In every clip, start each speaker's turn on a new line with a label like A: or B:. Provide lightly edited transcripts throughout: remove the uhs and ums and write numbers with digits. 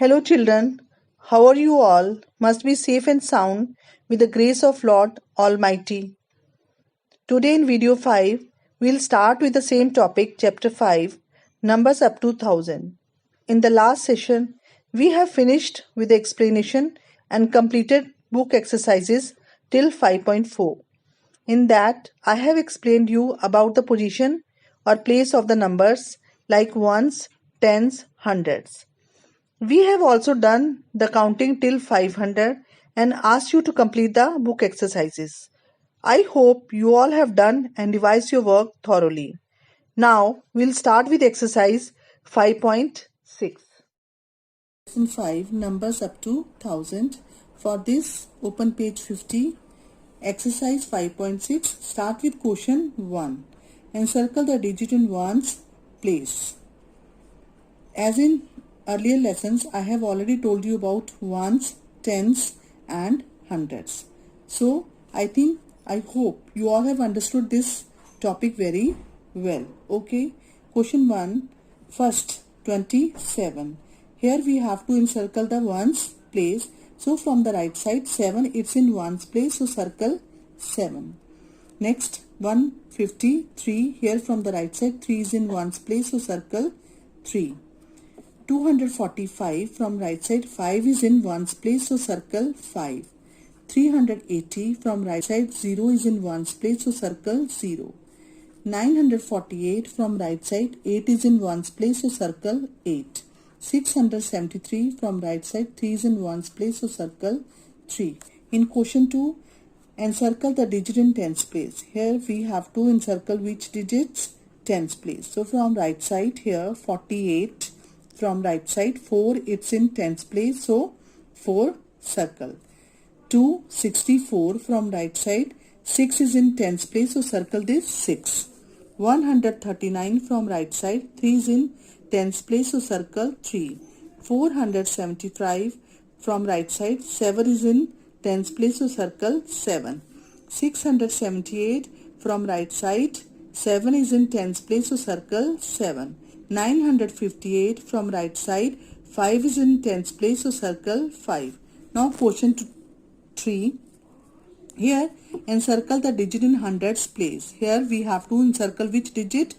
A: Hello, children. How are you all? Must be safe and sound with the grace of Lord Almighty. Today in video 5, we'll start with the same topic, chapter 5, numbers up to 1000. In the last session, we have finished with the explanation and completed book exercises till 5.4. In that, I have explained you about the position or place of the numbers like ones, tens, hundreds. We have also done the counting till 500 and asked you to complete the book exercises. I hope you all have done and revised your work thoroughly. Now we'll start with exercise 5.6. Lesson 5, numbers up to 1000. For this, open page 50. Exercise 5.6. Start with question 1 and circle the digit in ones place. As in earlier lessons, I have already told you about ones, tens and hundreds. So, I hope you all have understood this topic very well. Okay. Question 1. First, 27. Here we have to encircle the ones place. So, from the right side, 7, it's in ones place. So, circle 7. Next, 153. Here from the right side, 3 is in ones place. So, circle 3. 245 from right side, 5 is in ones place, so circle 5. 380 from right side, 0 is in ones place, so circle 0. 948 from right side, 8 is in ones place, so circle 8. 673 from right side, 3 is in ones place, so circle 3. In question 2, encircle the digit in tens place. Here we have to encircle which digits? Tens place. So from right side here, 48. From right side, 4, it's in tens place, so 4 circle. 264 from right side, 6 is in tens place, so circle this 6. 139 from right side, 3 is in tens place, so circle 3. 475 from right side, 7 is in tens place, so circle 7. 678 from right side, 7 is in tens place, so circle 7. 958 from right side, 5 is in tens place, so circle 5. Now question 3. Here encircle the digit in hundreds place. Here we have to encircle which digit?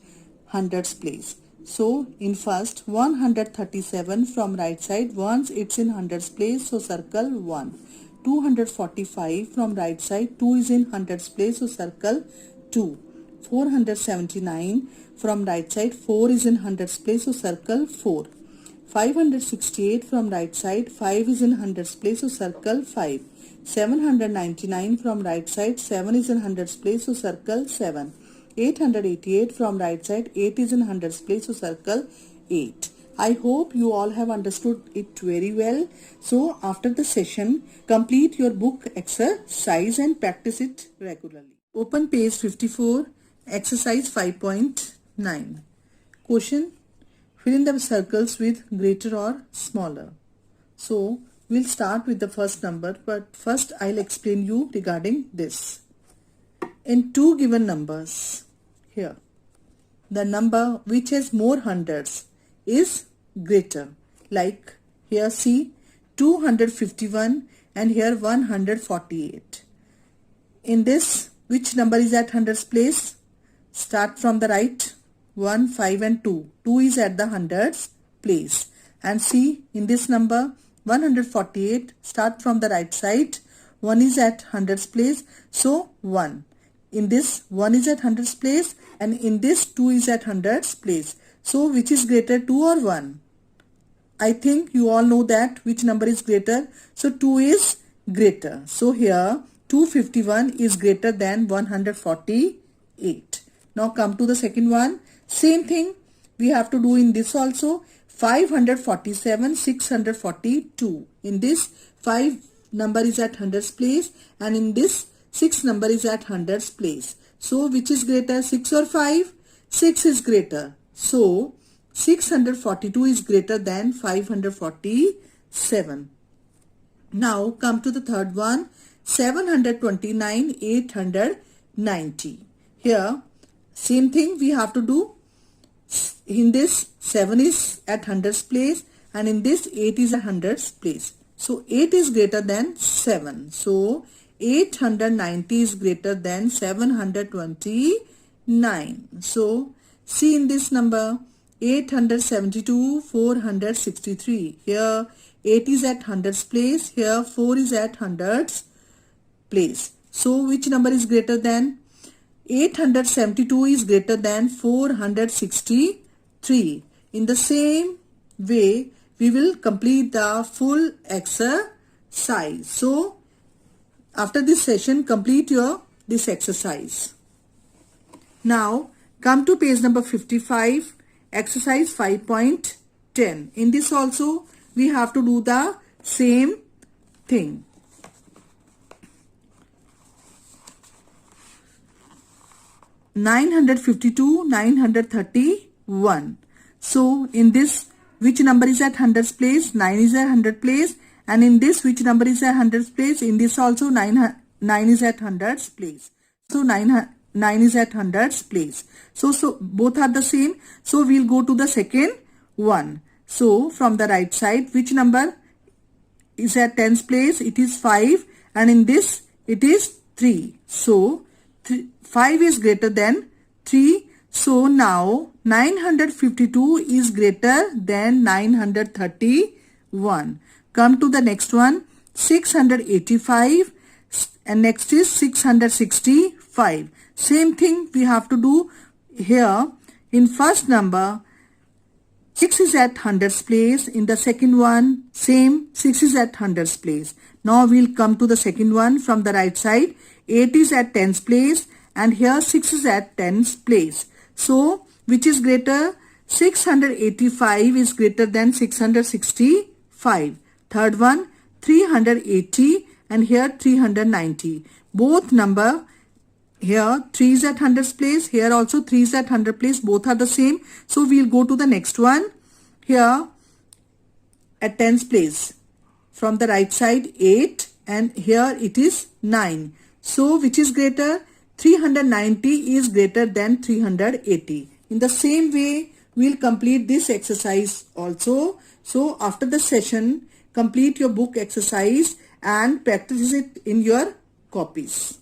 A: Hundreds place. So in first 137 from right side, once it's in hundreds place, so circle 1. 245 from right side, 2 is in hundreds place, so circle 2. 479 from right side, 4 is in hundreds place, so circle 4. 568 from right side, 5 is in hundreds place, so circle 5. 799 from right side, 7 is in hundreds place, so circle 7. 888 from right side, 8 is in hundreds place, so circle 8. I hope you all have understood it very well. So after the session, complete your book exercise and practice it regularly. Open page 54. Exercise 5.9. Question. Fill in the circles with greater or smaller. So, we'll start with the first number, but first I'll explain you regarding this. In two given numbers, here, the number which has more hundreds is greater. Like here see 251 and here 148. In this, which number is at hundreds place? Start from the right, 1, 5 and 2. 2 is at the hundreds place. And see in this number 148, start from the right side, 1 is at hundreds place, so 1. In this 1 is at hundreds place and in this 2 is at hundreds place. So which is greater, 2 or 1? I think you all know that which number is greater. So 2 is greater. So here 251 is greater than 148. Now come to the second one. Same thing we have to do in this also. 547, 642. In this 5 number is at hundreds place and in this 6 number is at hundreds place. So which is greater, 6 or 5? 6 is greater. So 642 is greater than 547. Now come to the third one. 729, 890. Here same thing we have to do. In this 7 is at hundreds place and in this 8 is at hundreds place. So 8 is greater than 7. So 890 is greater than 729. So see in this number 872, 463. Here 8 is at hundreds place. Here 4 is at hundreds place. So which number is greater than? 872 is greater than 463. In the same way, we will complete the full exercise. So after this session, complete this exercise. Now come to page number 55, exercise 5.10. In this also we have to do the same thing. (952), 931. So in this, which number is at hundreds place? 9 is at hundred place. And in this, which number is at hundreds place? In this also 9 is at hundreds place. So 9 is at hundreds place. So both are the same. So we'll go to the second one. So from the right side, which number is at tens place? It is 5. And in this, it is 3. So 5 is greater than 3. So now 952 is greater than 931. Come to the next one, 685, and next is 665. Same thing we have to do here. In first number, 6 is at hundreds place. In the second one, same, 6 is at hundreds place. Now we'll come to the second one from the right side. 8 is at tens place, and here 6 is at tens place. So which is greater? 685 is greater than 665. Third one, 380, and here 390. Both number, here 3 is at hundreds place, here also 3 is at hundred place. Both are the same. So we'll go to the next one. Here at tens place, from the right side 8, and here it is 9. So which is greater? 390 is greater than 380. In the same way, we'll complete this exercise also. So after the session, complete your book exercise and practice it in your copies.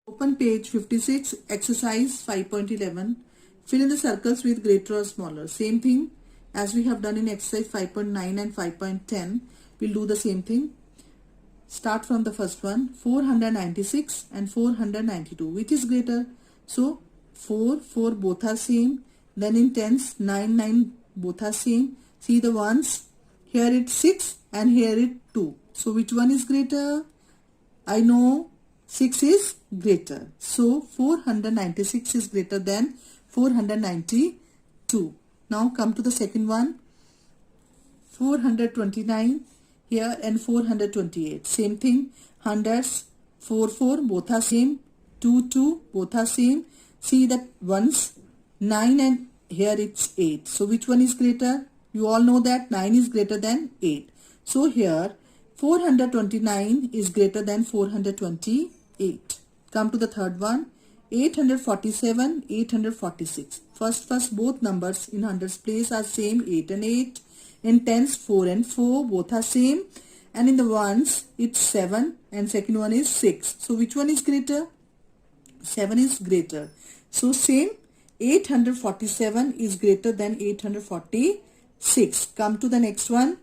A: Open page 56, exercise 5.11. Fill in the circles with greater or smaller. Same thing as we have done in exercise 5.9 and 5.10. We'll do the same thing. Start from the first one, 496 and 492. Which is greater? So 4 both are same. Then in tens, 9 both are same. See the ones. Here it's 6 and here it 2. So which one is greater? I know 6 is greater. So 496 is greater than 492. Now come to the second one. 429 here and 428. Same thing. Hundreds, 4 both are same. 2 both are same. See that ones, 9 and here it's 8. So which one is greater? You all know that 9 is greater than 8. So here 429 is greater than 428. Come to the third one. 847, 846. First both numbers in hundreds place are same, 8 and 8. In tens, 4 and 4 both are same. And in the ones, it's 7 and second one is 6. So which one is greater? 7 is greater. So same, 847 is greater than 846. Come to the next one.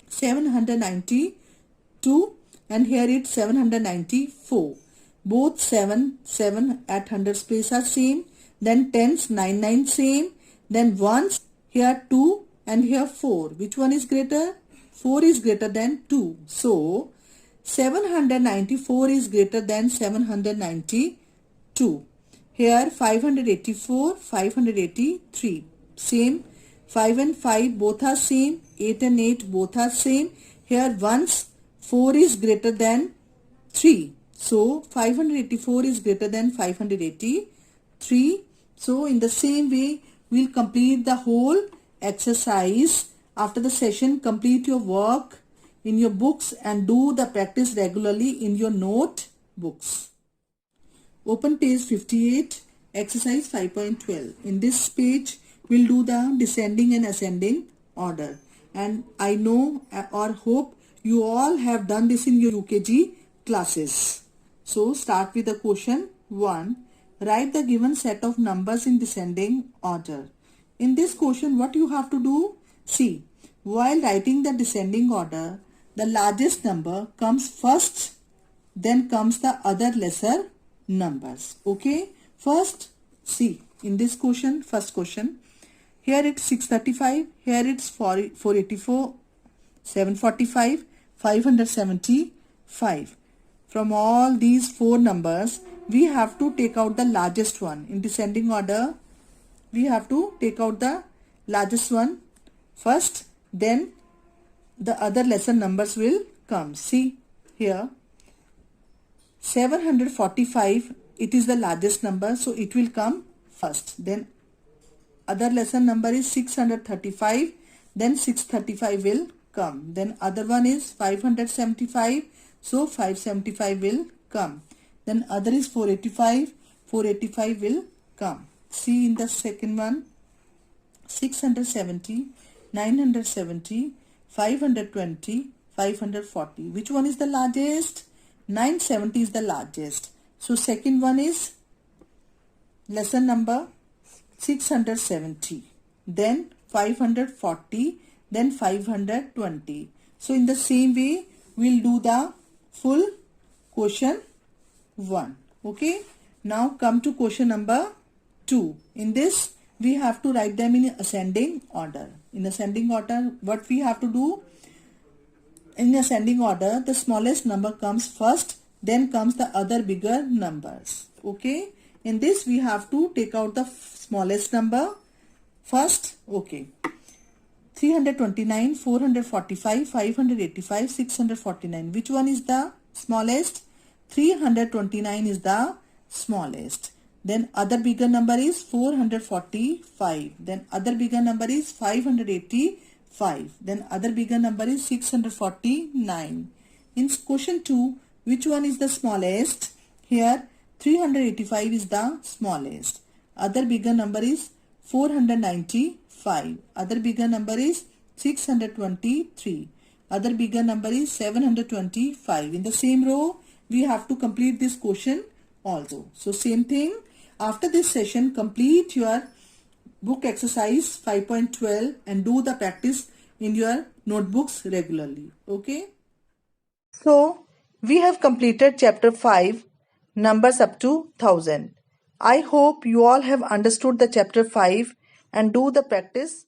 A: 792 and here it's 794. Both 7 at hundreds place are same. Then tens, 9 same. Then ones, here 2 and here 4. Which one is greater? 4 is greater than 2. So 794 is greater than 792. Here 584, 583. Same. 5 and 5 both are same. 8 and 8 both are same. Here once 4 is greater than 3. So 584 is greater than 583. So in the same way, we'll complete the whole exercise. After the session, complete your work in your books and do the practice regularly in your notebooks. Open page 58, exercise 5.12. In this page, we'll do the descending and ascending order. And I know or hope you all have done this in your UKG classes. So start with the question 1. Write the given set of numbers in descending order. In this question, what you have to do? See, while writing the descending order, the largest number comes first, then comes the other lesser numbers. Okay, first see in this question, first question, here it's 635, here it's 484, 745, 575. From all these four numbers, we have to take out the largest one. In descending order, we have to take out the largest one first, then the other lesser numbers will come. See here, 745, it is the largest number, so it will come first. Then other lesser number is 635, then 635 will come. Then other one is 575, so 575 will come. Then other is 485, 485 will come. See in the second one, 670, 970, 520, 540. Which one is the largest? 970 is the largest. So second one is lesser number 670. Then 540. Then 520. So in the same way, we'll do the full question 1. Okay. Now come to question number 2. In this, we have to write them in ascending order. In ascending order, what we have to do? In ascending order, the smallest number comes first, then comes the other bigger numbers. Okay. In this, we have to take out the smallest number first. Okay. 329, 445, 585, 649. Which one is the smallest? 329 is the smallest. Then other bigger number is 445. Then other bigger number is 585. Then other bigger number is 649. In question 2, which one is the smallest? Here 385 is the smallest. Other bigger number is 495. Other bigger number is 623. Other bigger number is 725. In the same row, we have to complete this question also. So same thing. After this session, complete your book exercise 5.12 and do the practice in your notebooks regularly. Okay. So we have completed chapter 5, numbers up to 1000. I hope you all have understood the chapter 5 and do the practice